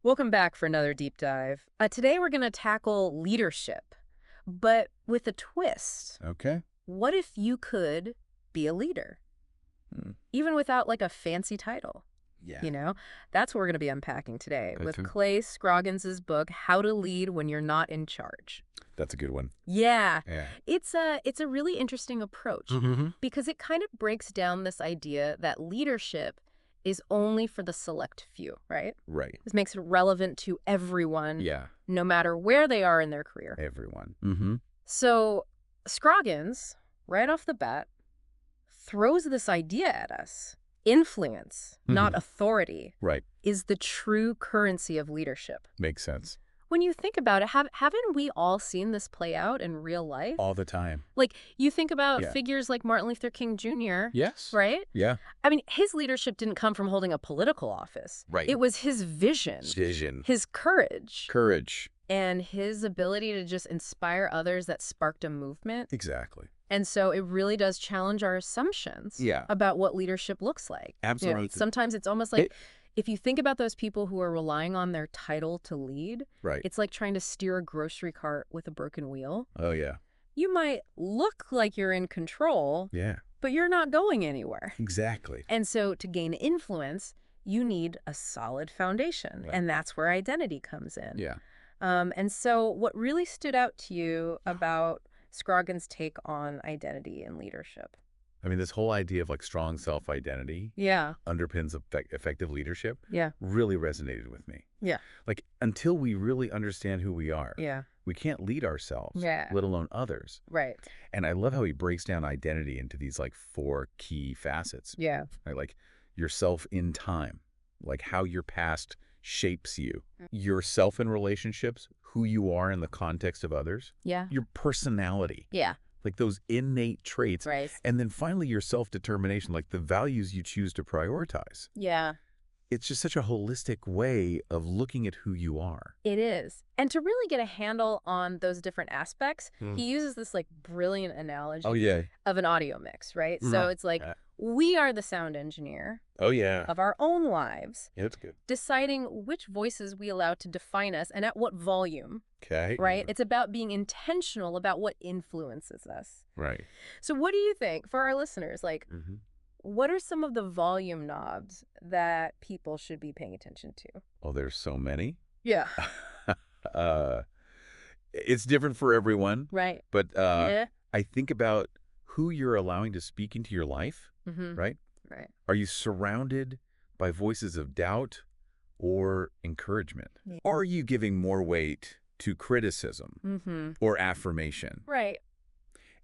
Welcome back for another deep dive. Today we're going to tackle leadership, but with a twist. Okay. What if you could be a leader, Hmm. even without like a fancy title? Yeah. You know, that's what we're going to be unpacking today Good with too. Clay Scroggins' book, How to Lead When You're Not in Charge. That's a good one. Yeah, Yeah. it's a really interesting approach Mm-hmm. because it kind of breaks down this idea that leadership is only for the select few, right? Right. This makes it relevant to everyone, Yeah. no matter where they are in their career. Everyone. Mm-hmm. So Scroggins, right off the bat, throws this idea at us. Influence, not authority, Right. is the true currency of leadership. Makes sense. When you think about it, haven't we all seen this play out in real life? All the time. Like, you think about Yeah. figures like Martin Luther King Jr., Yes. right? Yeah. I mean, his leadership didn't come from holding a political office. Right. It was his vision, Vision. his courage, Courage. and his ability to just inspire others that sparked a movement. Exactly. And so it really does challenge our assumptions Yeah. about what leadership looks like. Absolutely. Sometimes it's almost like if you think about those people who are relying on their title to lead, Right. it's like trying to steer a grocery cart with a broken wheel. Oh, yeah. You might look like you're in control, Yeah. but you're not going anywhere. Exactly. And so to gain influence, you need a solid foundation. Right. And that's where identity comes in. Yeah. And so what really stood out to you about Scroggins' take on identity and leadership? I mean, this whole idea of like strong self-identity Yeah. underpins effective leadership Yeah. really resonated with me. Yeah. Like, until we really understand who we are, Yeah. we can't lead ourselves, Yeah. let alone others. Right. And I love how he breaks down identity into these like 4 key facets. Yeah. Right? Like yourself in time, like how your past shapes you, yourself in relationships, who you are in the context of others, Yeah. your personality, Yeah. like those innate traits, Right. and then finally your self-determination, like the values you choose to prioritize. Yeah. It's just such a holistic way of looking at who you are. It is. And to really get a handle on those different aspects, he uses this like brilliant analogy Oh, yeah. of an audio mix, right? So it's like we are the sound engineer Oh, yeah. of our own lives, Yeah, that's good. deciding which voices we allow to define us and at what volume, Okay. right? It's about being intentional about what influences us. Right. So what do you think for our listeners? Like, Mm-hmm. what are some of the volume knobs that people should be paying attention to? Oh, there's so many. Yeah. uh, it's different for everyone, Right. but Yeah. I think about who you're allowing to speak into your life, Mm-hmm. right? Right. Are you surrounded by voices of doubt or encouragement? Yeah. Or are you giving more weight to criticism Mm-hmm. or affirmation? Right.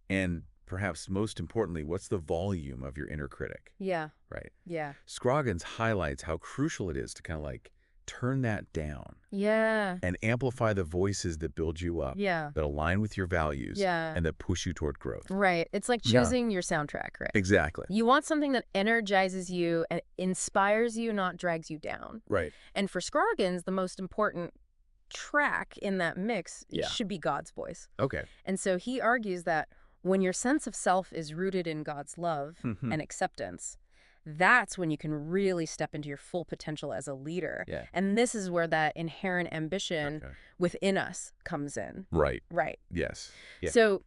And perhaps most importantly, what's the volume of your inner critic, Yeah. right? Yeah. Scroggins highlights how crucial it is to kind of like turn that down Yeah. and amplify the voices that build you up, Yeah. that align with your values, Yeah. and that push you toward growth. Right. It's like Yeah. choosing your soundtrack, right? Exactly. You want something that energizes you and inspires you, not drags you down. Right. And for Scroggins, the most important track in that mix Yeah. should be God's voice. Okay. And so he argues that when your sense of self is rooted in God's love Mhm. and acceptance, that's when you can really step into your full potential as a leader. Yeah. And this is where that inherent ambition Okay. within us comes in. Right. Right. Yes. Yeah. So,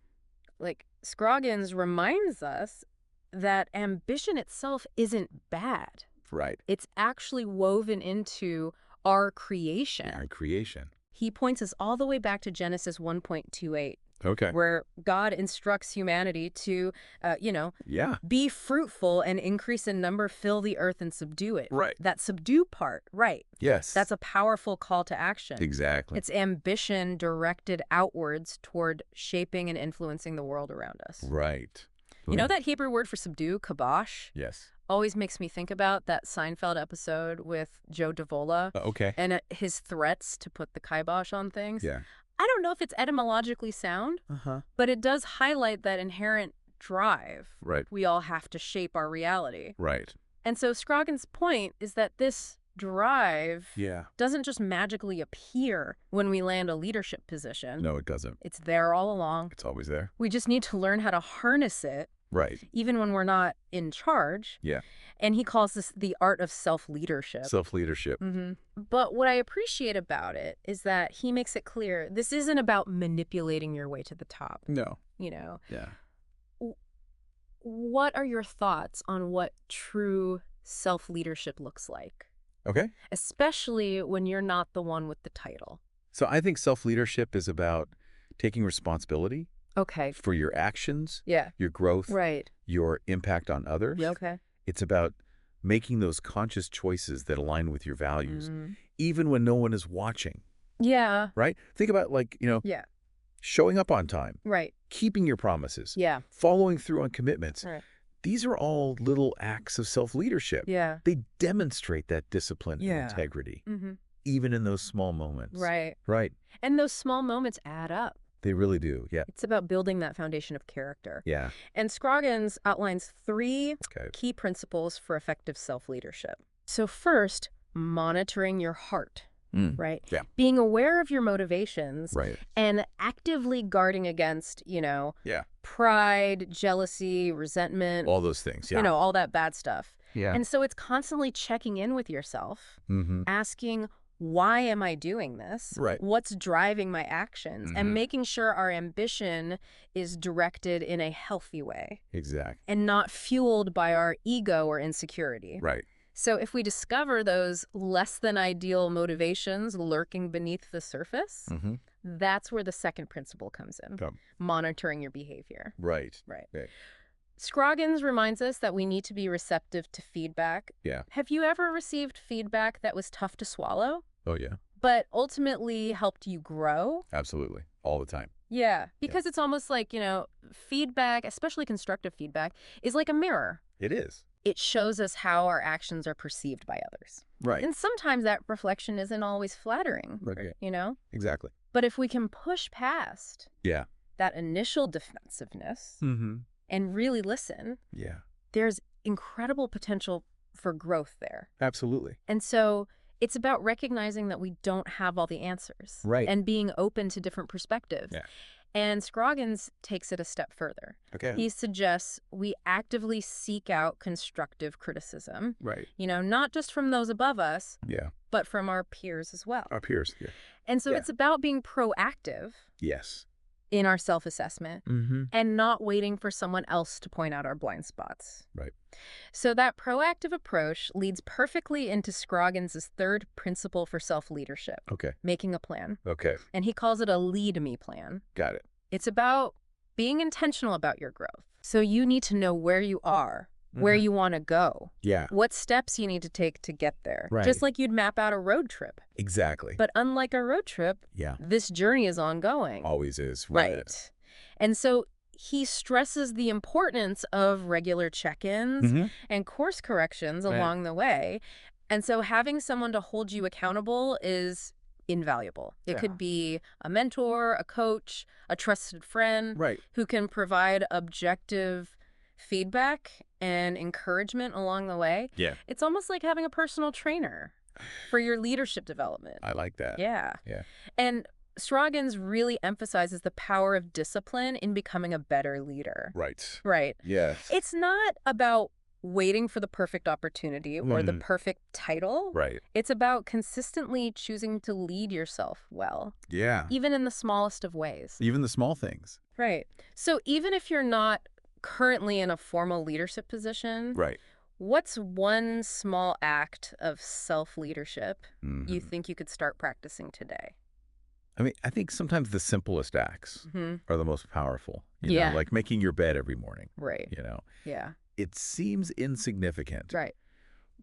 like, Scroggins reminds us that ambition itself isn't bad. Right. It's actually woven into our creation. Our creation. He points us all the way back to Genesis 1.28, Okay. where God instructs humanity to, Yeah. be fruitful and increase in number, fill the earth and subdue it. Right. That subdue part, right. Yes. That's a powerful call to action. exactly. It's ambition directed outwards toward shaping and influencing the world around us. Right. You know that Hebrew word for subdue, kabosh, Yes. always makes me think about that Seinfeld episode with Joe Davola Okay. and his threats to put the kibosh on things. Yeah. I don't know if it's etymologically sound, Uh-huh. but it does highlight that inherent drive. Right. We all have to shape our reality. Right. And so Scroggins' point is that this drive Yeah. doesn't just magically appear when we land a leadership position. No, it doesn't. It's there all along. It's always there. We just need to learn how to harness it Right. even when we're not in charge. Yeah. And he calls this the art of self-leadership. Self-leadership. But what I appreciate about it is that he makes it clear this isn't about manipulating your way to the top. No. You know, Yeah. what are your thoughts on what true self-leadership looks like? Okay. Especially when you're not the one with the title. So I think self-leadership is about taking responsibility Okay. for your actions, Yeah. your growth, Right. your impact on others. Yeah, okay. It's about making those conscious choices that align with your values, Mm. even when no one is watching, Yeah. right? Think about Yeah. showing up on time, Right. keeping your promises, Yeah. following through on commitments. Right. These are all little acts of self-leadership. Yeah. They demonstrate that discipline Yeah. and integrity, Mm-hmm. even in those small moments. Right. Right. And those small moments add up. They really do. Yeah. It's about building that foundation of character. Yeah. And Scroggins outlines 3 Okay. key principles for effective self-leadership. So first, monitoring your heart, right? Yeah. Being aware of your motivations Right. and actively guarding against, Yeah. pride, jealousy, resentment, All those things. Yeah. all that bad stuff. Yeah. And so it's constantly checking in with yourself, Mm-hmm. asking, why am I doing this? Right. What's driving my actions? And making sure our ambition is directed in a healthy way Exactly. and not fueled by our ego or insecurity. Right. So if we discover those less than ideal motivations lurking beneath the surface, Mm-hmm. that's where the second principle comes in, monitoring your behavior. Right. Right. Okay. Scroggins reminds us that we need to be receptive to feedback. Yeah. Have you ever received feedback that was tough to swallow, Oh, yeah. but ultimately helped you grow? Absolutely. All the time. Yeah, because it's almost like, feedback, especially constructive feedback, is like a mirror. It is. It shows us how our actions are perceived by others. Right. And sometimes that reflection isn't always flattering, Okay. Exactly. But if we can push past Yeah. that initial defensiveness Mm-hmm. and really listen, Yeah. there's incredible potential for growth there. Absolutely. And so it's about recognizing that we don't have all the answers. Right. And being open to different perspectives. Yeah. And Scroggins takes it a step further. Okay. He suggests we actively seek out constructive criticism, Right. not just from those above us, Yeah. but from our peers as well. Our peers. Yeah. And so Yeah. it's about being proactive Yes. in our self-assessment Mm-hmm. and not waiting for someone else to point out our blind spots. Right. So that proactive approach leads perfectly into Scroggins' third principle for self-leadership, Okay. making a plan. Okay. And he calls it a lead me plan. Got it. It's about being intentional about your growth. So you need to know where you are, where you want to go, Yeah. what steps you need to take to get there. Right. Just like you'd map out a road trip. Exactly. But unlike a road trip, Yeah. this journey is ongoing. Always is. Right. And so he stresses the importance of regular check-ins Mm-hmm. and course corrections Right. along the way. And so having someone to hold you accountable is invaluable. It Yeah. could be a mentor, a coach, a trusted friend Right. who can provide objective feedback and encouragement along the way. Yeah. It's almost like having a personal trainer for your leadership development. I like that. Yeah. Yeah. And Scroggins really emphasizes the power of discipline in becoming a better leader. Right. Right. Yes. It's not about waiting for the perfect opportunity or the Mhm. perfect title. Right. It's about consistently choosing to lead yourself well, Yeah. even in the smallest of ways. Even the small things. Right. So even if you're not currently in a formal leadership position, Right. what's one small act of self-leadership Mhm. you think you could start practicing today? I mean, I think sometimes the simplest acts are the most powerful. Yeah. Like making your bed every morning. Right. Yeah. It seems insignificant, Right.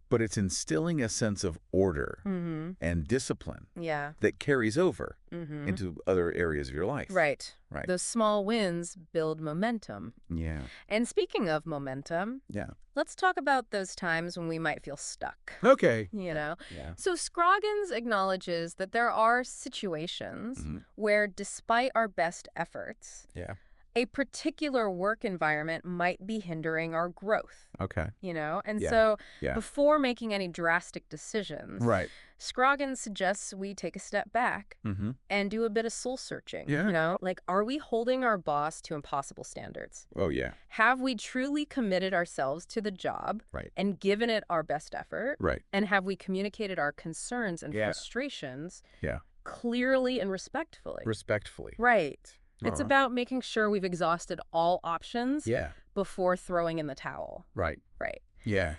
but it's instilling a sense of order Mm-hmm. and discipline Yeah. that carries over Mm-hmm. into other areas of your life. Right. Right. Those small wins build momentum. Yeah. And speaking of momentum, Yeah. let's talk about those times when we might feel stuck. Okay. Yeah. Yeah. Scroggins acknowledges that there are situations Mhm. where, despite our best efforts, Yeah. a particular work environment might be hindering our growth, Okay. And Yeah. so Yeah. before making any drastic decisions, Right. Scroggins suggests we take a step back Mm-hmm. and do a bit of soul searching. Yeah. Like, are we holding our boss to impossible standards? Oh, yeah. Have we truly committed ourselves to the job Right. and given it our best effort? Right. And have we communicated our concerns and Yeah. frustrations Yeah. clearly and respectfully? Respectfully. Right. It's Uh-huh. about making sure we've exhausted all options Yeah. before throwing in the towel. Right. Right. Yeah.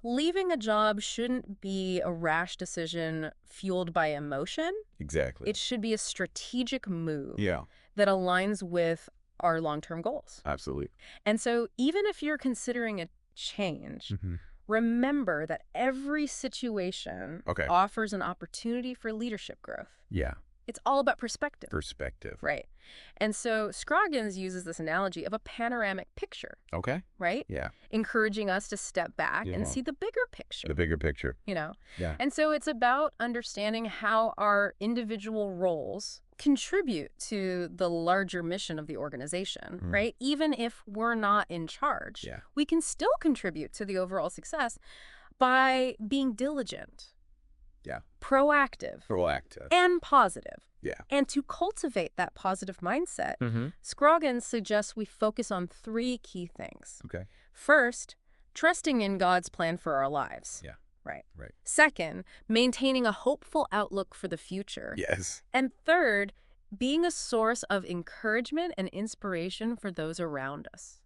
Leaving a job shouldn't be a rash decision fueled by emotion. Exactly. It should be a strategic move Yeah. that aligns with our long-term goals. Absolutely. And so even if you're considering a change, Mm-hmm. remember that every situation Okay. offers an opportunity for leadership growth. Yeah. It's all about perspective. Perspective. Right. And so Scroggins uses this analogy of a panoramic picture, Okay. right? Yeah. Encouraging us to step back Yeah. and see the bigger picture, The bigger picture. Yeah. And so it's about understanding how our individual roles contribute to the larger mission of the organization, right? Even if we're not in charge, Yeah. we can still contribute to the overall success by being diligent, Yeah. proactive, Proactive. and positive. Yeah. And to cultivate that positive mindset, Mm-hmm. Scroggins suggests we focus on 3 key things. Okay. First, trusting in God's plan for our lives. Yeah. Right. Right. Second, maintaining a hopeful outlook for the future. Yes. And third, being a source of encouragement and inspiration for those around us.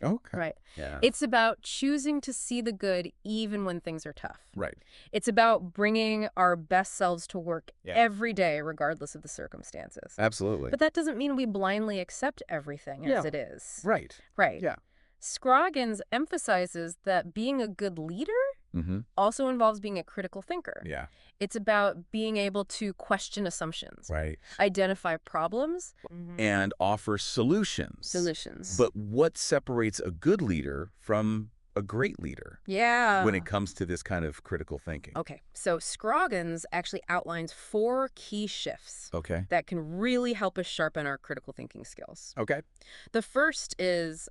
Okay. Right. Yeah. It's about choosing to see the good even when things are tough. Right. It's about bringing our best selves to work Yeah. every day, regardless of the circumstances. Absolutely. But that doesn't mean we blindly accept everything as Yeah. it is. Right. Right. Yeah. Scroggins emphasizes that being a good leader Mm-hmm. also involves being a critical thinker. Yeah. It's about being able to question assumptions, Right. identify problems, And offer solutions. solutions. But what separates a good leader from a great leader yeah. when it comes to this kind of critical thinking? Okay, so Scroggins actually outlines 4 key shifts Okay. that can really help us sharpen our critical thinking skills. Okay. The first is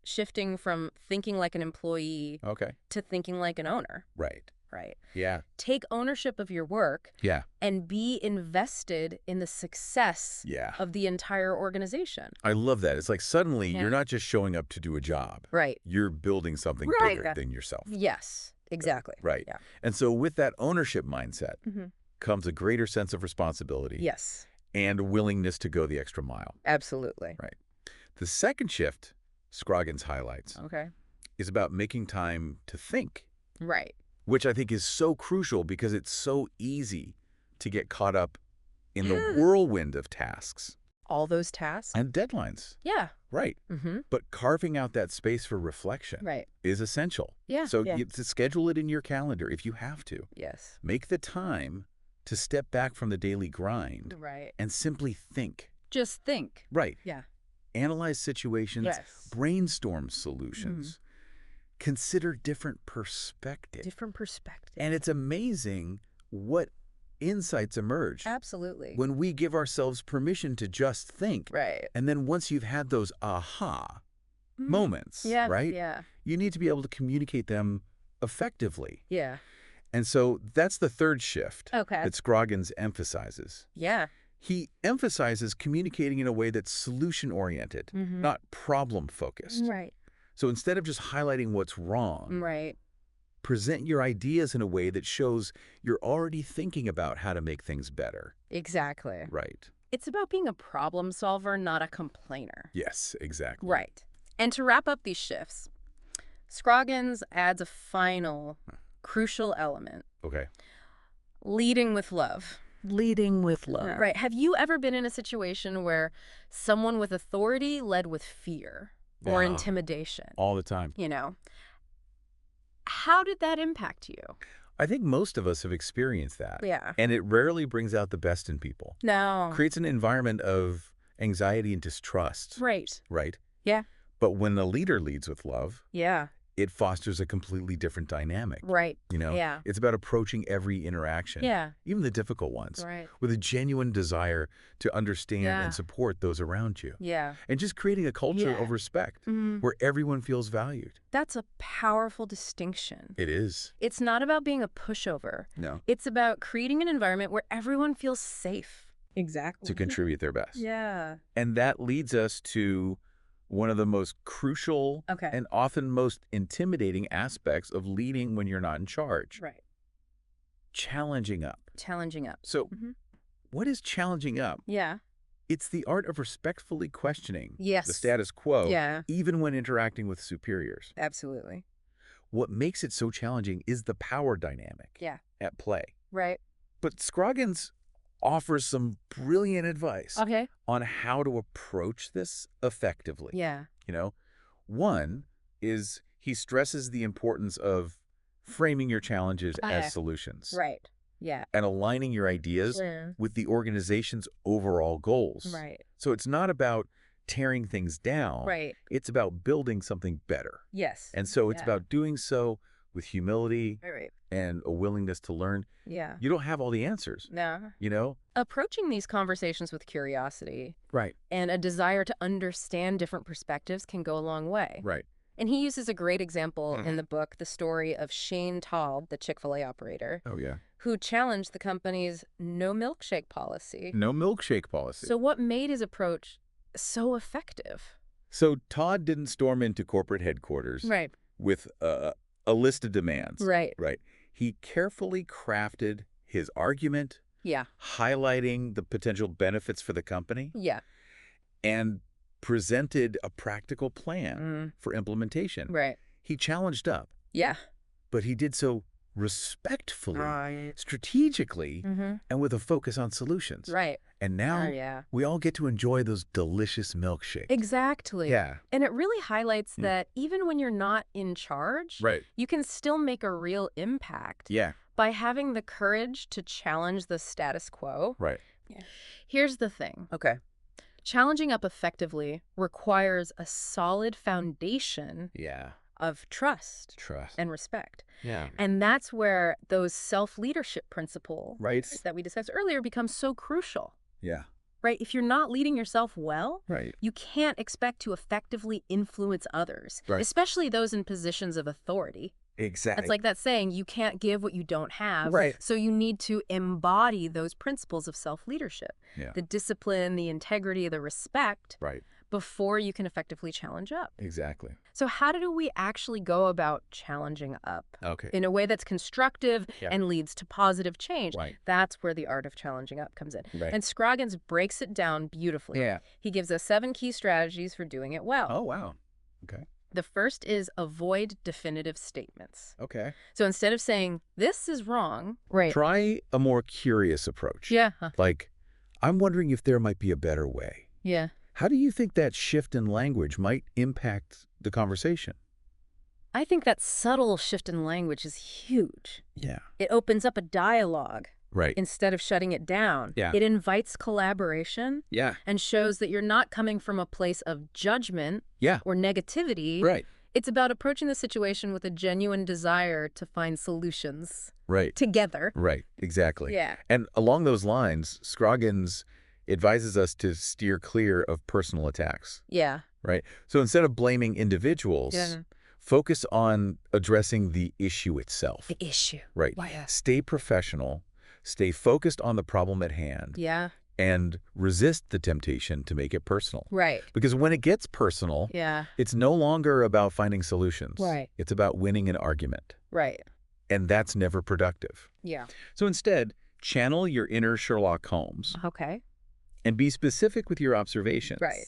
shifting from thinking like an employee Okay. to thinking like an owner, Right. right? Yeah. Take ownership of your work Yeah. and be invested in the success Yeah. of the entire organization. I love that. It's like suddenly Yeah. you're not just showing up to do a job. Right. You're building something Right. bigger than yourself. Yes, exactly. Right. Yeah. And so with that ownership mindset Mhm. comes a greater sense of responsibility Yes, and a willingness to go the extra mile. absolutely. Right. The second shift Scroggins highlights Okay. is about making time to think, Right. which I think is so crucial because it's so easy to get caught up in the Yeah. whirlwind of tasks All those tasks? and deadlines. Yeah. Right. Mm-hmm. But carving out that space for reflection Right. is essential. Yeah. So yeah. to schedule it in your calendar if you have to. Yes. Make the time to step back from the daily grind Right. and simply think. Just think. Right. Yeah. Analyze situations, Yes. brainstorm solutions, consider different perspectives. Different perspective. And it's amazing what insights emerge Absolutely. when we give ourselves permission to just think. Right. And then once you've had those aha moments, Yeah. right? Yeah. You need to be able to communicate them effectively. Yeah. And so that's the third shift Okay. that Scroggins emphasizes. Yeah. He emphasizes communicating in a way that's solution-oriented, not problem-focused. Right. So instead of just highlighting what's wrong, Right. present your ideas in a way that shows you're already thinking about how to make things better. Exactly. Right. It's about being a problem solver, not a complainer. Yes, exactly. Right. And to wrap up these shifts, Scroggins adds a final crucial element: Okay. leading with love. Leading with love. Right. Have you ever been in a situation where someone with authority led with fear or Yeah. intimidation? All the time. How did that impact you? I think most of us have experienced that. Yeah. And it rarely brings out the best in people. No. Creates an environment of anxiety and distrust. Right. Right? Yeah. But when the leader leads with love, Yeah. it fosters a completely different dynamic. Right. You know, Yeah. it's about approaching every interaction, Yeah. even the difficult ones, Right. with a genuine desire to understand Yeah. and support those around you. Yeah. And just creating a culture Yeah. of respect where everyone feels valued. That's a powerful distinction. It is. It's not about being a pushover. No. It's about creating an environment where everyone feels safe. Exactly. To contribute their best. Yeah. And that leads us to one of the most crucial and often most intimidating aspects of leading when you're not in charge. Right. Challenging up. Challenging up. So what is challenging up? Yeah. It's the art of respectfully questioning the Yes. status quo, Yeah. even when interacting with superiors. Absolutely. What makes it so challenging is the power dynamic at play. Right. But Scroggins offers some brilliant advice Okay. on how to approach this effectively. Yeah. You know, one is he stresses the importance of framing your challenges as solutions. Right. Yeah. And aligning your ideas with the organization's overall goals. Right. So it's not about tearing things down. Right. It's about building something better. Yes. And so it's about doing so with humility Right. and a willingness to learn. Yeah. You don't have all the answers, No. you know? Approaching these conversations with curiosity Right. and a desire to understand different perspectives can go a long way. Right. And he uses a great example in the book, the story of Shane Taub, the Chick-fil-A operator, Oh, yeah. who challenged the company's no milkshake policy. No milkshake policy. So what made his approach so effective? So Todd didn't storm into corporate headquarters Right. with a list of demands. Right. Right. He carefully crafted his argument, Yeah. highlighting the potential benefits for the company, Yeah. and presented a practical plan for implementation. Right. He challenged up, Yeah. but he did so respectfully, strategically, and with a focus on solutions. Right. And now we all get to enjoy those delicious milkshakes. Exactly. Yeah. And it really highlights that even when you're not in charge, Right. you can still make a real impact Yeah. by having the courage to challenge the status quo. Right. Yeah. Here's the thing. Okay. Challenging up effectively requires a solid foundation Yeah. of trust Trust. and respect. Yeah. And that's where those self-leadership principles Right. that we discussed earlier become so crucial. Yeah. Right? If you're not leading yourself well, Right. you can't expect to effectively influence others, Right. especially those in positions of authority. Exactly. It's like that saying, you can't give what you don't have. Right. So you need to embody those principles of self-leadership, Yeah. the discipline, the integrity, the respect, Right. before you can effectively challenge up. Exactly. So how do we actually go about challenging up Okay. in a way that's constructive Yeah. and leads to positive change? Right. That's where the art of challenging up comes in. Right. And Scroggins breaks it down beautifully. Yeah. He gives us 7 key strategies for doing it well. Oh, wow. Okay. The first is avoid definitive statements. Okay. So instead of saying, this is wrong, right? Try a more curious approach. Yeah. Like, I'm wondering if there might be a better way. Yeah. How do you think that shift in language might impact the conversation? I think that subtle shift in language is huge. Yeah. It opens up a dialogue Right. instead of shutting it down. Yeah. It invites collaboration Yeah. and shows that you're not coming from a place of judgment Yeah. or negativity. Right. It's about approaching the situation with a genuine desire to find solutions Right. together. Right. Exactly. Yeah. And along those lines, Scroggins advises us to steer clear of personal attacks. Yeah. Right. So instead of blaming individuals, focus on addressing the issue itself. The issue. Right. Wow. Stay professional, stay focused on the problem at hand, Yeah. and resist the temptation to make it personal. Right. Because when it gets personal, Yeah. it's no longer about finding solutions. Right. It's about winning an argument. Right. And that's never productive. Yeah. So instead, channel your inner Sherlock Holmes Okay. and be specific with your observations. Right.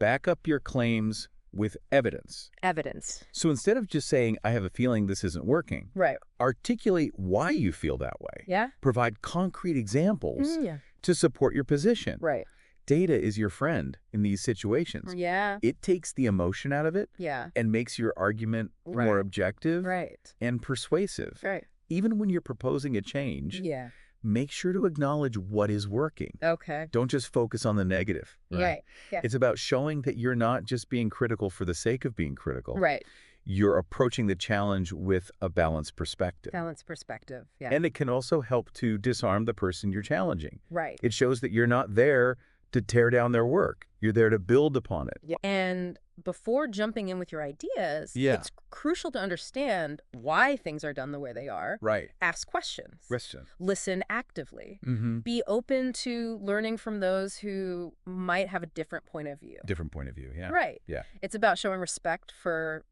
Back up your claims with evidence. Evidence. So instead of just saying, I have a feeling this isn't working, Right. articulate why you feel that way. Yeah. Provide concrete examples Yeah. to support your position. Right. Data is your friend in these situations. Yeah. It takes the emotion out of it Yeah. and makes your argument Right. more objective Right. and persuasive. Right. Even when you're proposing a change, Yeah. make sure to acknowledge what is working. Okay. Don't just focus on the negative. Right. Yeah. It's about showing that you're not just being critical for the sake of being critical. Right. You're approaching the challenge with a balanced perspective. Balanced perspective, yeah. And it can also help to disarm the person you're challenging. Right. It shows that you're not there to tear down their work. You're there to build upon it. Yeah. And before jumping in with your ideas, Yeah. it's crucial to understand why things are done the way they are. Right. Ask questions. Question. Listen actively. Mm-hmm. Be open to learning from those who might have a different point of view. Different point of view, yeah. Right. Yeah. It's about showing respect for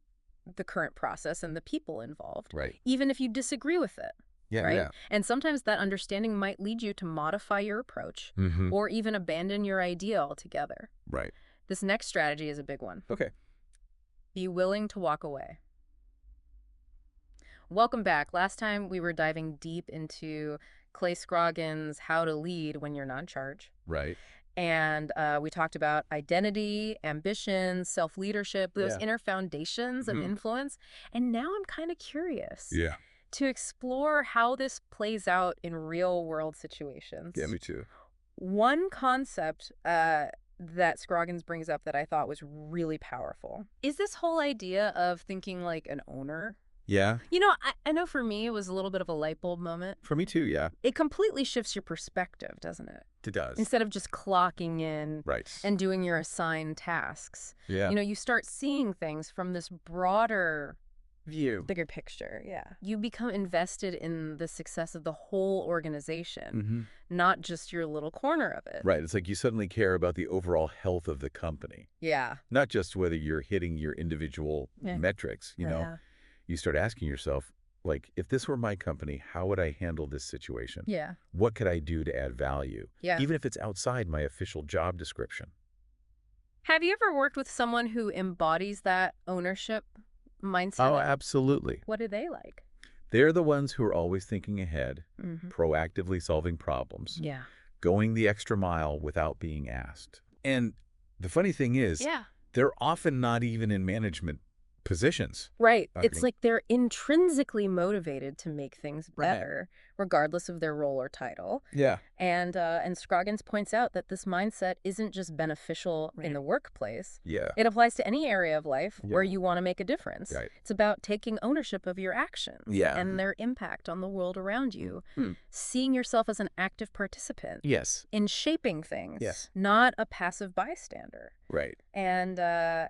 the current process and the people involved, Right. even if you disagree with it. Yeah, right? yeah. And sometimes that understanding might lead you to modify your approach or even abandon your idea altogether. Right. This next strategy is a big one. Okay. Be willing to walk away. Welcome back. Last time we were diving deep into Clay Scroggins' How to Lead When You're Not in Charge. Right. And we talked about identity, ambition, self-leadership, those inner foundations of influence. And now I'm kind of curious to explore how this plays out in real-world situations. Yeah, me too. One concept that Scroggins brings up that I thought was really powerful is this whole idea of thinking like an owner. Yeah. You know, I know for me it was a little bit of a light bulb moment. For me too, yeah. It completely shifts your perspective, doesn't it? It does. Instead of just clocking in and doing your assigned tasks. Yeah. You know, you start seeing things from this broader view. Bigger picture, yeah. You become invested in the success of the whole organization, not just your little corner of it. Right. It's like you suddenly care about the overall health of the company. Yeah. Not just whether you're hitting your individual metrics, you know. You start asking yourself, like, if this were my company, how would I handle this situation? Yeah. What could I do to add value? Yeah. Even if it's outside my official job description. Have you ever worked with someone who embodies that ownership mindset? Oh, absolutely. What are they like? They're the ones who are always thinking ahead, proactively solving problems, going the extra mile without being asked. And the funny thing is, they're often not even in management positions. Right. It's like they're intrinsically motivated to make things better, regardless of their role or title. Yeah. And Scroggins points out that this mindset isn't just beneficial in the workplace. Yeah. It applies to any area of life where you want to make a difference. Right. It's about taking ownership of your actions and their impact on the world around you. Seeing yourself as an active participant in shaping things, not a passive bystander. Right. And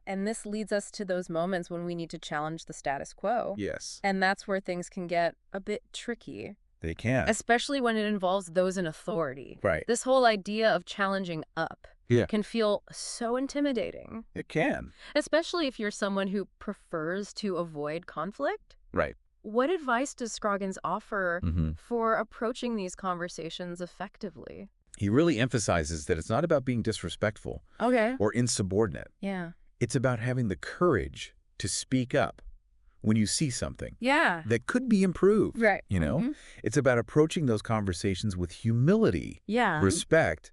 this leads us to those moments when we need to challenge the status quo. Yes. And that's where things can get a bit tricky. They can. Especially when it involves those in authority. Right. This whole idea of challenging up can feel so intimidating. It can. Especially if you're someone who prefers to avoid conflict. Right. What advice does Scroggins offer for approaching these conversations effectively? He really emphasizes that it's not about being disrespectful or insubordinate. Yeah. It's about having the courage to speak up when you see something that could be improved. Right. You know, it's about approaching those conversations with humility, respect,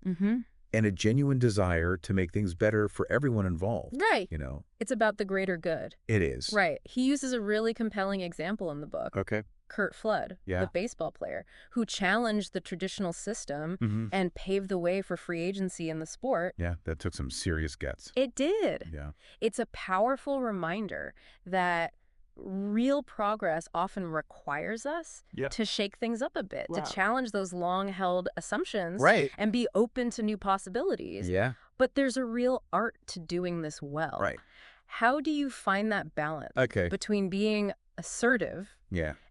and a genuine desire to make things better for everyone involved. Right. You know, it's about the greater good. It is. Right. He uses a really compelling example in the book. Okay. Curt Flood, the baseball player, who challenged the traditional system and paved the way for free agency in the sport. Yeah, that took some serious guts. It did. Yeah. It's a powerful reminder that real progress often requires us to shake things up a bit, to challenge those long-held assumptions and be open to new possibilities. Yeah. But there's a real art to doing this well. Right. How do you find that balance between being assertive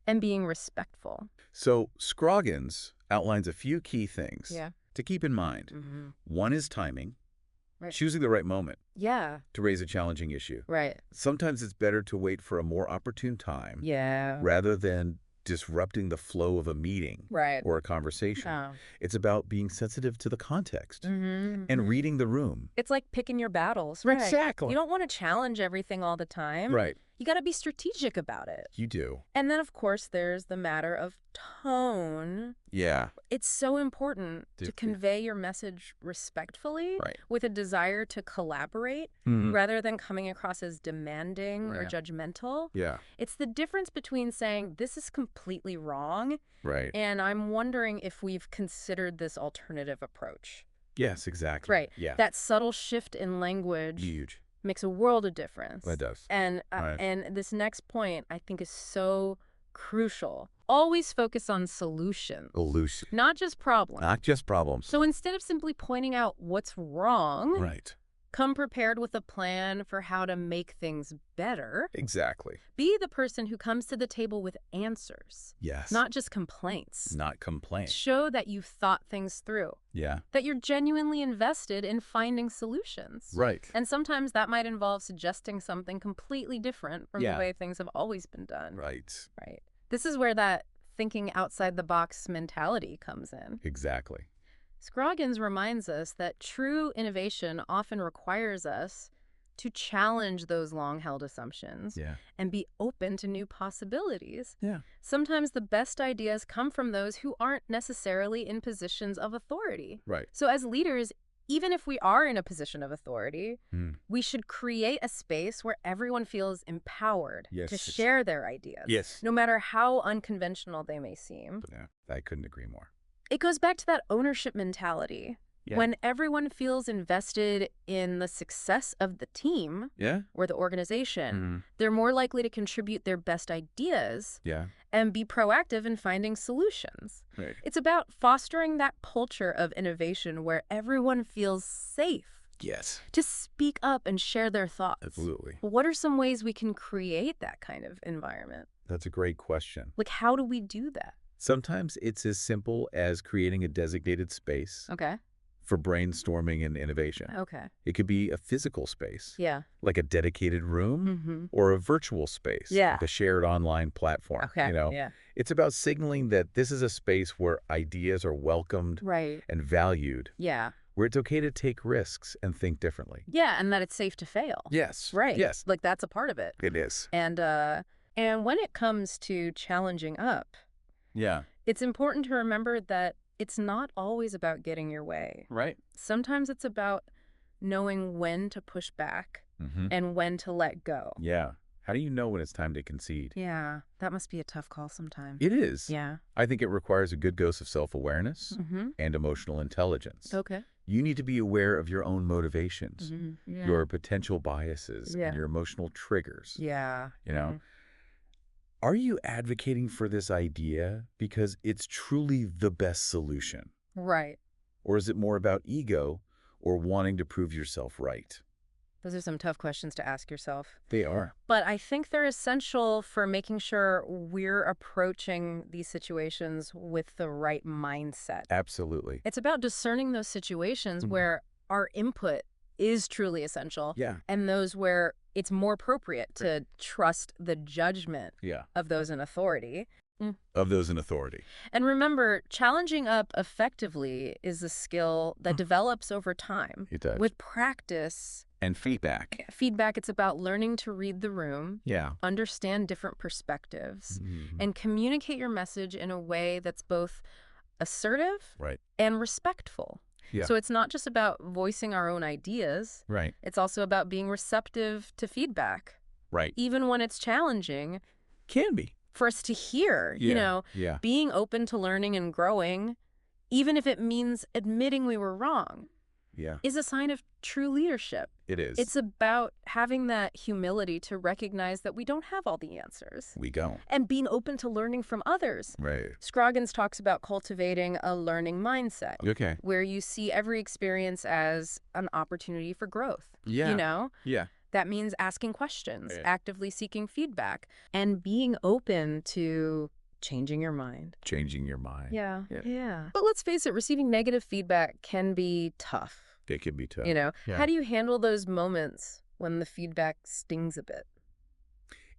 and being respectful? So Scroggins outlines a few key things to keep in mind. One is timing. Choosing the right moment to raise a challenging issue. Right. Sometimes it's better to wait for a more opportune time rather than disrupting the flow of a meeting or a conversation. It's about being sensitive to the context and reading the room. It's like picking your battles. Exactly. You don't want to challenge everything all the time. Right. You got to be strategic about it. You do. And then, of course, there's the matter of tone. Yeah. It's so important to convey your message respectfully with a desire to collaborate rather than coming across as demanding or judgmental. Yeah. It's the difference between saying, this is completely wrong, and I'm wondering if we've considered this alternative approach. Yes, exactly. Right. Yeah. That subtle shift in language Huge. makes a world of difference. It does. And Right. and this next point I think is so crucial. Always focus on solutions. Solution. Not just problems. Not just problems. So instead of simply pointing out what's wrong, Right. come prepared with a plan for how to make things better. Exactly. Be the person who comes to the table with answers. Yes. Not just complaints. Not complaints. Show that you've thought things through. Yeah. That you're genuinely invested in finding solutions. Right. And sometimes that might involve suggesting something completely different from the way things have always been done. Right. Right. This is where that thinking outside the box mentality comes in. Exactly. Scroggins reminds us that true innovation often requires us to challenge those long-held assumptions and be open to new possibilities. Yeah. Sometimes the best ideas come from those who aren't necessarily in positions of authority. Right. So as leaders, even if we are in a position of authority, we should create a space where everyone feels empowered to share their ideas, no matter how unconventional they may seem. Yeah, I couldn't agree more. It goes back to that ownership mentality. Yeah. When everyone feels invested in the success of the team or the organization, they're more likely to contribute their best ideas and be proactive in finding solutions. Right. It's about fostering that culture of innovation where everyone feels safe to speak up and share their thoughts. Absolutely. What are some ways we can create that kind of environment? That's a great question. Like, how do we do that? Sometimes it's as simple as creating a designated space for brainstorming and innovation. It could be a physical space, like a dedicated room, or a virtual space, like a shared online platform. It's about signaling that this is a space where ideas are welcomed and valued, where it's okay to take risks and think differently. Yeah, and that it's safe to fail. Yes. Right. Yes. Like, that's a part of it. It is. And when it comes to challenging up, it's important to remember that it's not always about getting your way. Right. Sometimes it's about knowing when to push back and when to let go. Yeah. How do you know when it's time to concede? Yeah, that must be a tough call sometimes. It is. Yeah. I think it requires a good dose of self-awareness and emotional intelligence. Okay. You need to be aware of your own motivations, your potential biases, and your emotional triggers. Yeah. You know? Are you advocating for this idea because it's truly the best solution? Right. Or is it more about ego or wanting to prove yourself right? Those are some tough questions to ask yourself. They are. But I think they're essential for making sure we're approaching these situations with the right mindset. Absolutely. It's about discerning those situations where our input is truly essential and those where it's more appropriate to trust the judgment of those in authority. Of those in authority. And remember, challenging up effectively is a skill that develops over time. It does. With practice and feedback. It's about learning to read the room, understand different perspectives, and communicate your message in a way that's both assertive and respectful. So it's not just about voicing our own ideas. It's also about being receptive to feedback. Even when it's challenging. Can be. For us to hear, you know, being open to learning and growing, even if it means admitting we were wrong, is a sign of true leadership. It is. It's about having that humility to recognize that we don't have all the answers. We don't. And being open to learning from others. Right. Scroggins talks about cultivating a learning mindset. Okay. Where you see every experience as an opportunity for growth. Yeah. You know? Yeah. That means asking questions, actively seeking feedback, and being open to changing your mind. Changing your mind. Yeah. But let's face it, receiving negative feedback can be tough. It can be tough. You know, how do you handle those moments when the feedback stings a bit?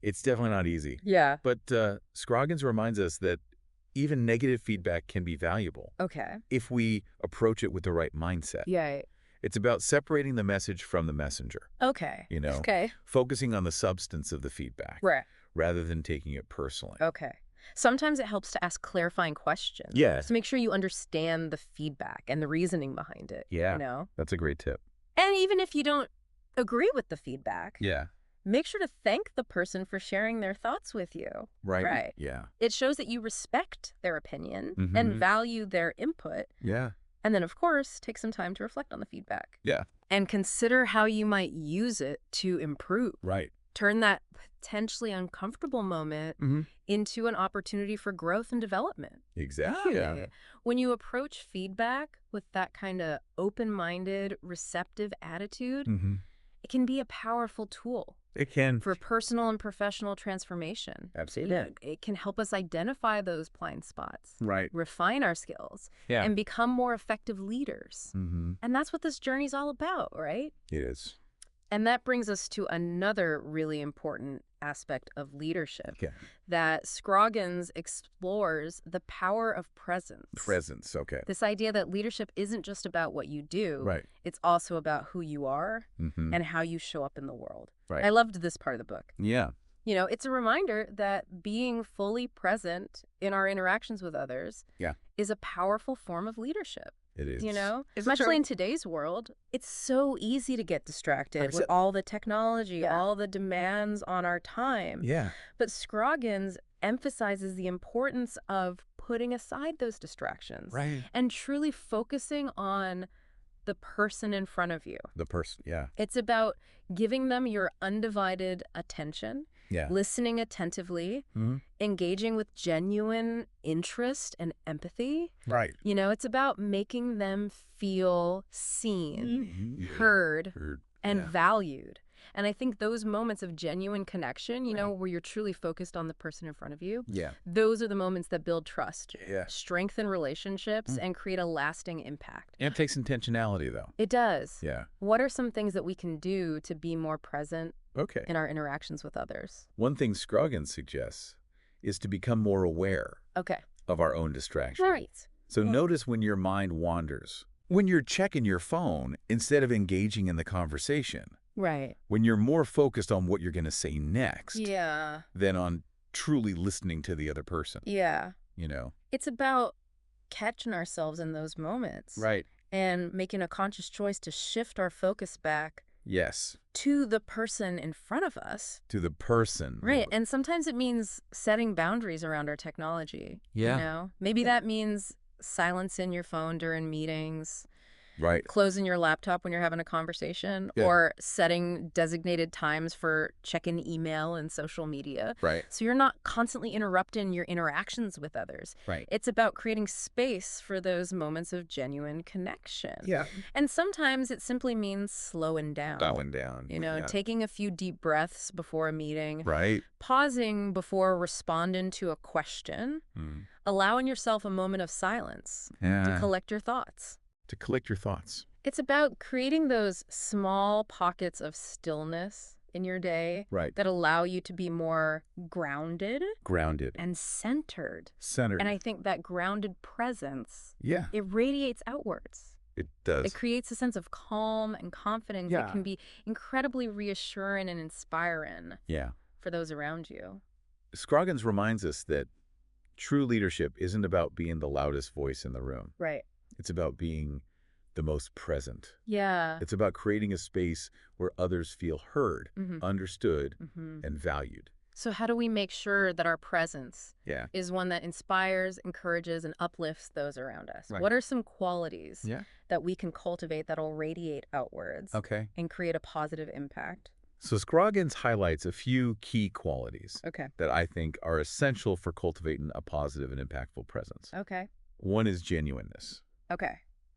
It's definitely not easy. Yeah. But Scroggins reminds us that even negative feedback can be valuable. Okay. If we approach it with the right mindset. Yeah. It's about separating the message from the messenger. Okay. You know? Okay. Focusing on the substance of the feedback. Right. Rather than taking it personally. Okay. Sometimes it helps to ask clarifying questions. Yeah. To make sure you understand the feedback and the reasoning behind it. Yeah. You know? That's a great tip. And even if you don't agree with the feedback. Yeah. Make sure to thank the person for sharing their thoughts with you. Right. Yeah. It shows that you respect their opinion and value their input. Yeah. And then, of course, take some time to reflect on the feedback. Yeah. And consider how you might use it to improve. Right. Turn that potentially uncomfortable moment into an opportunity for growth and development. Exactly. Yeah. When you approach feedback with that kind of open-minded, receptive attitude, it can be a powerful tool. It can. For personal and professional transformation. Absolutely. You know, it can help us identify those blind spots. Right. Refine our skills. Yeah. And become more effective leaders. And that's what this journey's all about, right? It is. And that brings us to another really important aspect of leadership that Scroggins explores, the power of presence. Presence, okay. This idea that leadership isn't just about what you do. Right. It's also about who you are and how you show up in the world. Right. I loved this part of the book. Yeah. You know, it's a reminder that being fully present in our interactions with others is a powerful form of leadership. It is. You know, especially in today's world, it's so easy to get distracted with all the technology, all the demands on our time. Yeah. But Scroggins emphasizes the importance of putting aside those distractions and truly focusing on the person in front of you. The person, yeah. It's about giving them your undivided attention. Yeah. Listening attentively, engaging with genuine interest and empathy. Right. You know, it's about making them feel seen, heard, and valued. And I think those moments of genuine connection, you know, where you're truly focused on the person in front of you, those are the moments that build trust, strengthen relationships, and create a lasting impact. And it takes intentionality, though. It does. Yeah. What are some things that we can do to be more present in our interactions with others? One thing Scroggins suggests is to become more aware of our own distraction. Right. So notice when your mind wanders, when you're checking your phone instead of engaging in the conversation. Right. When you're more focused on what you're going to say next than on truly listening to the other person. Yeah. You know? It's about catching ourselves in those moments. Right. And making a conscious choice to shift our focus back to the person in front of us. To the person. Right. And sometimes it means setting boundaries around our technology. Yeah. You know? Maybe that means silencing your phone during meetings. Right. Closing your laptop when you're having a conversation or setting designated times for checking email and social media. Right. So you're not constantly interrupting your interactions with others. Right. It's about creating space for those moments of genuine connection. Yeah. And sometimes it simply means slowing down. Slowing down. You know, taking a few deep breaths before a meeting. Right. Pausing before responding to a question. Allowing yourself a moment of silence to collect your thoughts. To collect your thoughts. It's about creating those small pockets of stillness in your day that allow you to be more grounded and centered. And I think that grounded presence, it radiates outwards. It does. It creates a sense of calm and confidence that can be incredibly reassuring and inspiring for those around you. Scroggins reminds us that true leadership isn't about being the loudest voice in the room. Right. It's about being the most present. Yeah. It's about creating a space where others feel heard, understood, and valued. So how do we make sure that our presence is one that inspires, encourages, and uplifts those around us? What are some qualities that we can cultivate that'll radiate outwards and create a positive impact? So Scroggins highlights a few key qualities that I think are essential for cultivating a positive and impactful presence. One is genuineness.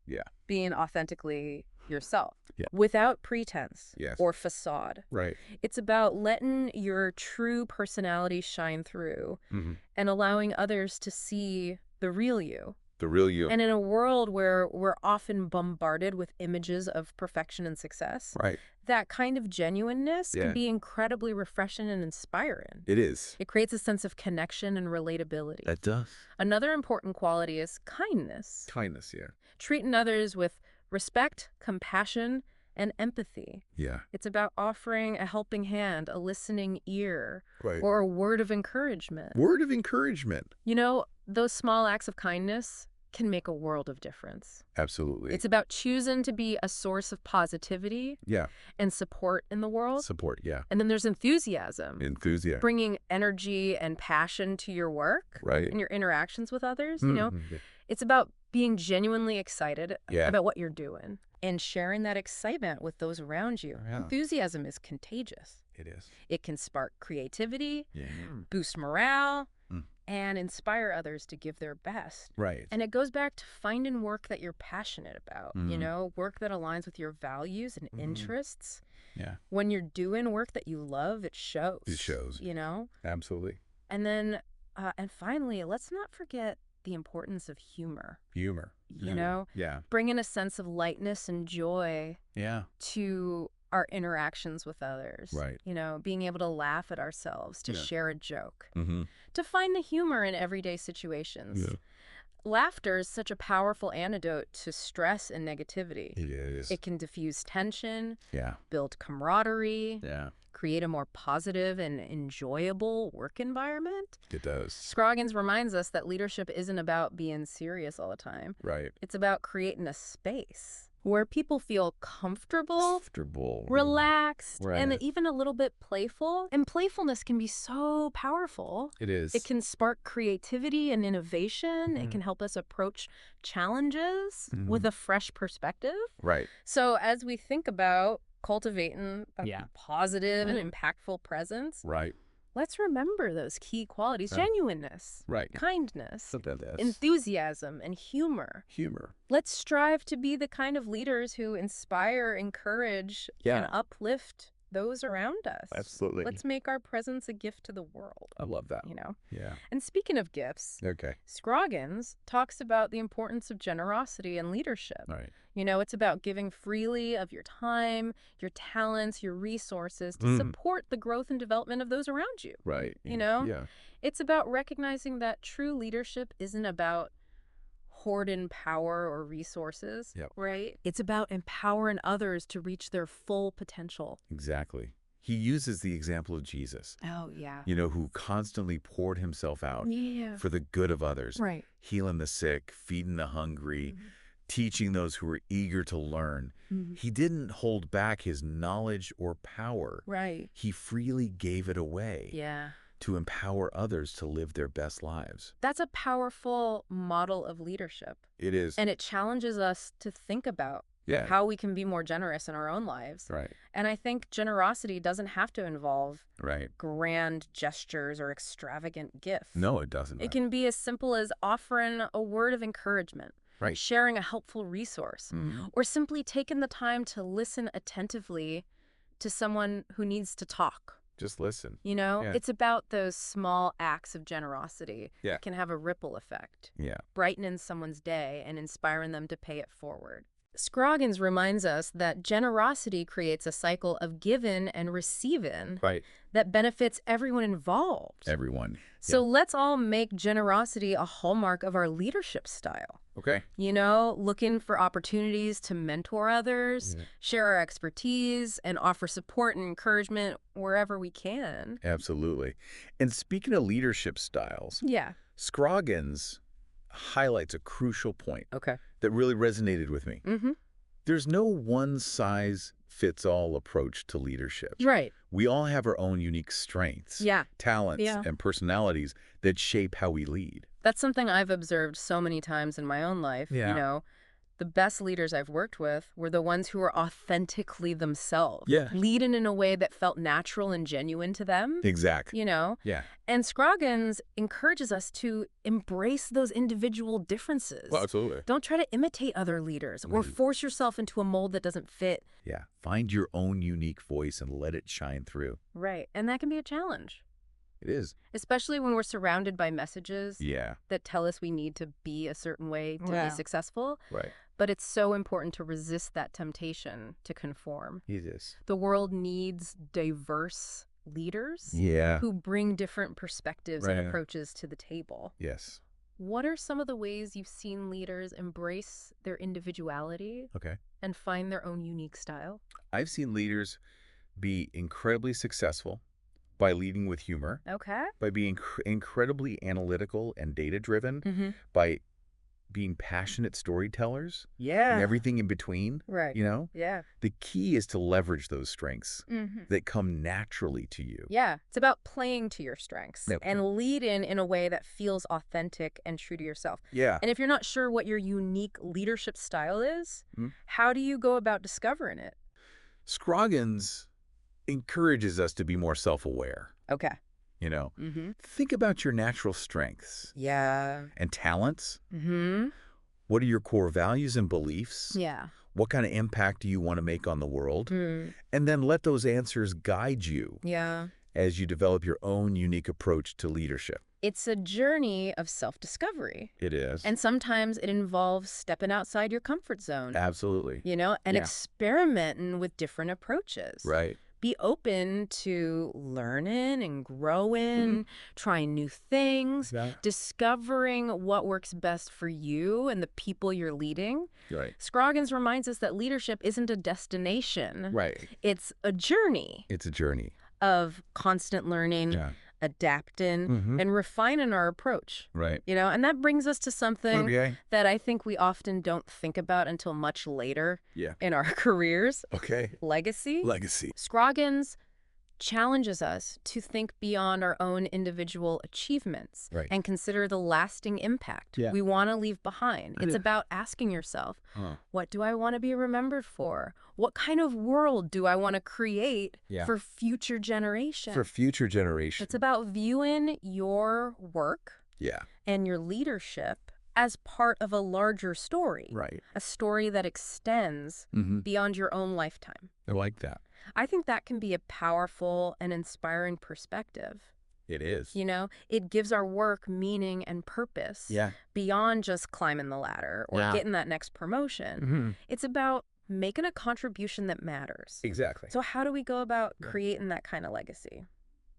Yeah. Being authentically yourself. Yeah. Without pretense or facade. Right. It's about letting your true personality shine through and allowing others to see the real you. The real you. And in a world where we're often bombarded with images of perfection and success, that kind of genuineness can be incredibly refreshing and inspiring. It is. It creates a sense of connection and relatability. That does. Another important quality is kindness. Kindness, Treating others with respect, compassion, and empathy. Yeah. It's about offering a helping hand, a listening ear, right. or a word of encouragement. Word of encouragement. You know, those small acts of kindness can make a world of difference. Absolutely. It's about choosing to be a source of positivity and support in the world. Support, yeah. And then there's enthusiasm. Enthusiasm. Bringing energy and passion to your work right. and your interactions with others. You know, it's about being genuinely excited about what you're doing and sharing that excitement with those around you. Enthusiasm is contagious. It is. It can spark creativity, boost morale, and inspire others to give their best. Right. And it goes back to finding work that you're passionate about, you know, work that aligns with your values and interests. Yeah. When you're doing work that you love, it shows. It shows. You know? Absolutely. And then, and finally, let's not forget the importance of humor. Humor. You know? Yeah. Bringing a sense of lightness and joy to our interactions with others. Right. You know, being able to laugh at ourselves, to share a joke, to find the humor in everyday situations. Yeah. Laughter is such a powerful antidote to stress and negativity. It is. It can diffuse tension, yeah, build camaraderie, yeah, create a more positive and enjoyable work environment. It does. Scroggins reminds us that leadership isn't about being serious all the time. Right. It's about creating a space where people feel comfortable, relaxed, and even a little bit playful. And playfulness can be so powerful. It is. It can spark creativity and innovation. It can help us approach challenges with a fresh perspective. Right. So as we think about cultivating a positive and impactful presence, let's remember those key qualities: genuineness, kindness, enthusiasm, and humor. Let's strive to be the kind of leaders who inspire, encourage, and uplift those around us. Absolutely. Let's make our presence a gift to the world. I love that. You know? Yeah. And speaking of gifts, Scroggins talks about the importance of generosity and leadership. Right. You know, it's about giving freely of your time, your talents, your resources to support the growth and development of those around you. Right. You know? Yeah. It's about recognizing that true leadership isn't about hoarding power or resources, right? It's about empowering others to reach their full potential. Exactly. He uses the example of Jesus. Oh, yeah. You know, who constantly poured himself out for the good of others. Right. Healing the sick, feeding the hungry, teaching those who were eager to learn. He didn't hold back his knowledge or power. Right. He freely gave it away. Yeah. To empower others to live their best lives. That's a powerful model of leadership. It is. And it challenges us to think about how we can be more generous in our own lives. Right. And I think generosity doesn't have to involve grand gestures or extravagant gifts. No, it doesn't. It can be as simple as offering a word of encouragement, sharing a helpful resource, or simply taking the time to listen attentively to someone who needs to talk. Just listen. You know, it's about those small acts of generosity that can have a ripple effect, brightening someone's day and inspiring them to pay it forward. Scroggins reminds us that generosity creates a cycle of giving and receiving that benefits everyone involved. Everyone. So let's all make generosity a hallmark of our leadership style. Okay. You know, looking for opportunities to mentor others, share our expertise, and offer support and encouragement wherever we can. Absolutely. And speaking of leadership styles, Scroggins highlights a crucial point that really resonated with me. There's no one-size-fits-all approach to leadership. Right. We all have our own unique strengths, talents, and personalities that shape how we lead. That's something I've observed so many times in my own life. You know, the best leaders I've worked with were the ones who were authentically themselves, leading in a way that felt natural and genuine to them. Exactly. You know? Yeah. And Scroggins encourages us to embrace those individual differences. Well, absolutely. Don't try to imitate other leaders or force yourself into a mold that doesn't fit. Yeah. Find your own unique voice and let it shine through. Right. And that can be a challenge. It is. Especially when we're surrounded by messages that tell us we need to be a certain way to be successful. Right. But it's so important to resist that temptation to conform. It is. The world needs diverse leaders who bring different perspectives and approaches to the table. Yes. What are some of the ways you've seen leaders embrace their individuality and find their own unique style? I've seen leaders be incredibly successful by leading with humor, by being incredibly analytical and data-driven, by being passionate storytellers. Yeah. And everything in between. Right. Yeah. The key is to leverage those strengths that come naturally to you. Yeah. It's about playing to your strengths and lead in a way that feels authentic and true to yourself. Yeah. And if you're not sure what your unique leadership style is, how do you go about discovering it? Scroggins encourages us to be more self-aware. Okay. Think about your natural strengths. Yeah. And talents. What are your core values and beliefs? Yeah. What kind of impact do you want to make on the world? And then let those answers guide you as you develop your own unique approach to leadership. It's a journey of self-discovery. It is. And sometimes it involves stepping outside your comfort zone. Absolutely. And experimenting with different approaches. Right. Be open to learning and growing, trying new things, discovering what works best for you and the people you're leading. Right. Scroggins reminds us that leadership isn't a destination. Right. It's a journey. It's a journey. Of constant learning, adapting, and refining our approach. Right. And that brings us to something that I think we often don't think about until much later in our careers. Okay. Legacy. Legacy. Scroggins challenges us to think beyond our own individual achievements and consider the lasting impact we want to leave behind. It's about asking yourself, what do I want to be remembered for? What kind of world do I want to create for future generations? For future generations. It's about viewing your work and your leadership as part of a larger story. Right. A story that extends beyond your own lifetime. I like that. I think that can be a powerful and inspiring perspective. It is. It gives our work meaning and purpose beyond just climbing the ladder or getting that next promotion. It's about making a contribution that matters. Exactly. So how do we go about creating that kind of legacy?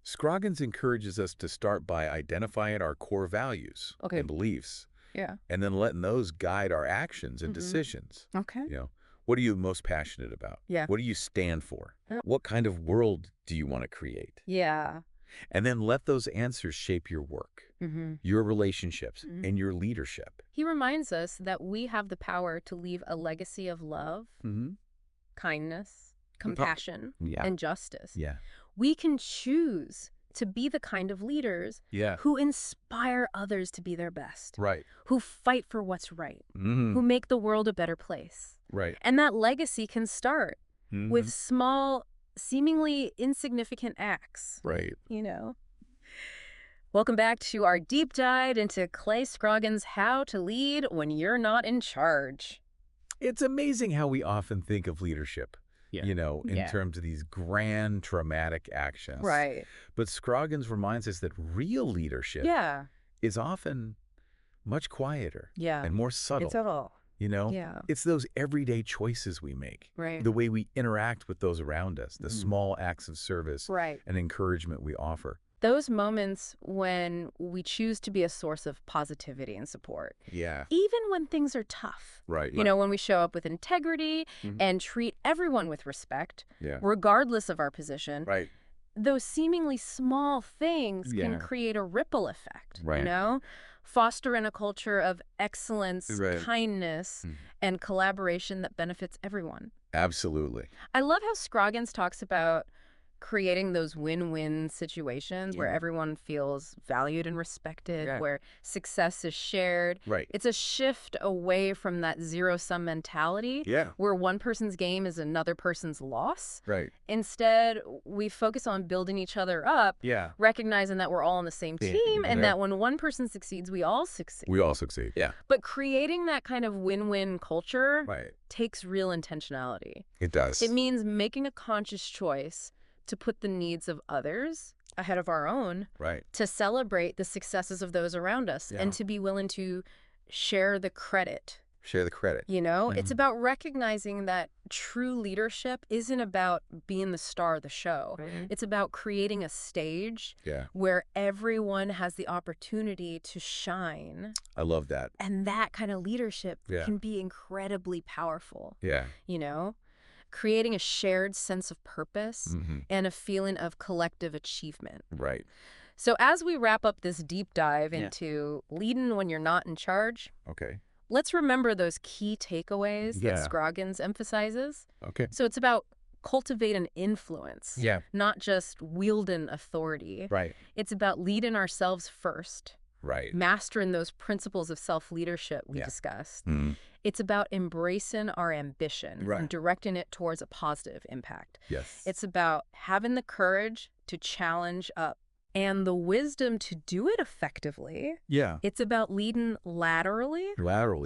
Scroggins encourages us to start by identifying our core values and beliefs. Yeah. And then letting those guide our actions and decisions. Okay. What are you most passionate about? Yeah. What do you stand for? What kind of world do you want to create? Yeah. And then let those answers shape your work, your relationships, and your leadership. He reminds us that we have the power to leave a legacy of love, kindness, compassion, and justice. Yeah. We can choose to be the kind of leaders who inspire others to be their best. Right. Who fight for what's right. Who make the world a better place. Right. And that legacy can start with small, seemingly insignificant acts. Right. Welcome back to our deep dive into Clay Scroggins' How to Lead When You're Not in Charge. It's amazing how we often think of leadership, in terms of these grand, traumatic actions. Right. But Scroggins reminds us that real leadership is often much quieter and more subtle. It's subtle. It's those everyday choices we make, the way we interact with those around us, the small acts of service and encouragement we offer. Those moments when we choose to be a source of positivity and support. Yeah. Even when things are tough. Right. When we show up with integrity and treat everyone with respect, regardless of our position. Right. Those seemingly small things can create a ripple effect, fostering a culture of excellence, kindness, and collaboration that benefits everyone. Absolutely. I love how Scroggins talks about creating those win-win situations where everyone feels valued and respected, where success is shared. Right. It's a shift away from that zero-sum mentality where one person's game is another person's loss. Right. Instead, we focus on building each other up, recognizing that we're all on the same team and that when one person succeeds, we all succeed. We all succeed. Yeah. But creating that kind of win-win culture takes real intentionality. It does. It means making a conscious choice to put the needs of others ahead of our own, to celebrate the successes of those around us, and to be willing to share the credit. Share the credit. It's about recognizing that true leadership isn't about being the star of the show. It's about creating a stage where everyone has the opportunity to shine. I love that. And that kind of leadership can be incredibly powerful. Yeah. Creating a shared sense of purpose and a feeling of collective achievement. Right. So as we wrap up this deep dive into leading when you're not in charge, let's remember those key takeaways that Scroggins emphasizes. Okay. So it's about cultivate an influence, not just wield an authority. Right. It's about leading ourselves first. Right. Mastering those principles of self-leadership we discussed. It's about embracing our ambition and directing it towards a positive impact. Yes. It's about having the courage to challenge up and the wisdom to do it effectively. Yeah. It's about leading laterally,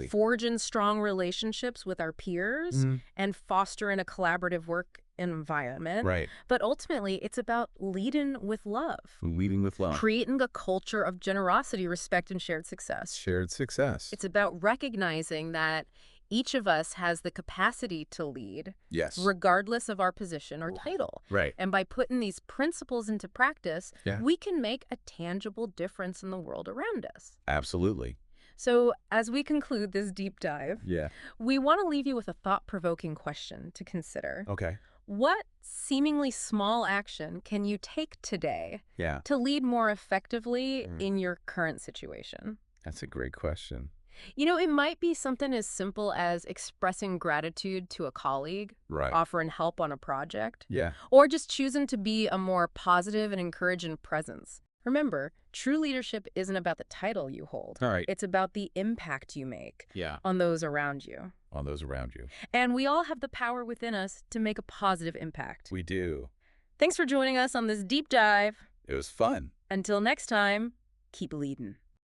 forging strong relationships with our peers, and fostering a collaborative work environment. Right. But ultimately, it's about leading with love. Leading with love. Creating a culture of generosity, respect, and shared success. Shared success. It's about recognizing that each of us has the capacity to lead, regardless of our position or title. Right. And by putting these principles into practice, we can make a tangible difference in the world around us. Absolutely. So as we conclude this deep dive, we want to leave you with a thought-provoking question to consider. Okay. What seemingly small action can you take today to lead more effectively in your current situation? That's a great question. You know, it might be something as simple as expressing gratitude to a colleague, offering help on a project, or just choosing to be a more positive and encouraging presence. Remember, true leadership isn't about the title you hold. It's about the impact you make on those around you. On those around you. And we all have the power within us to make a positive impact. We do. Thanks for joining us on this deep dive. It was fun. Until next time, keep leading.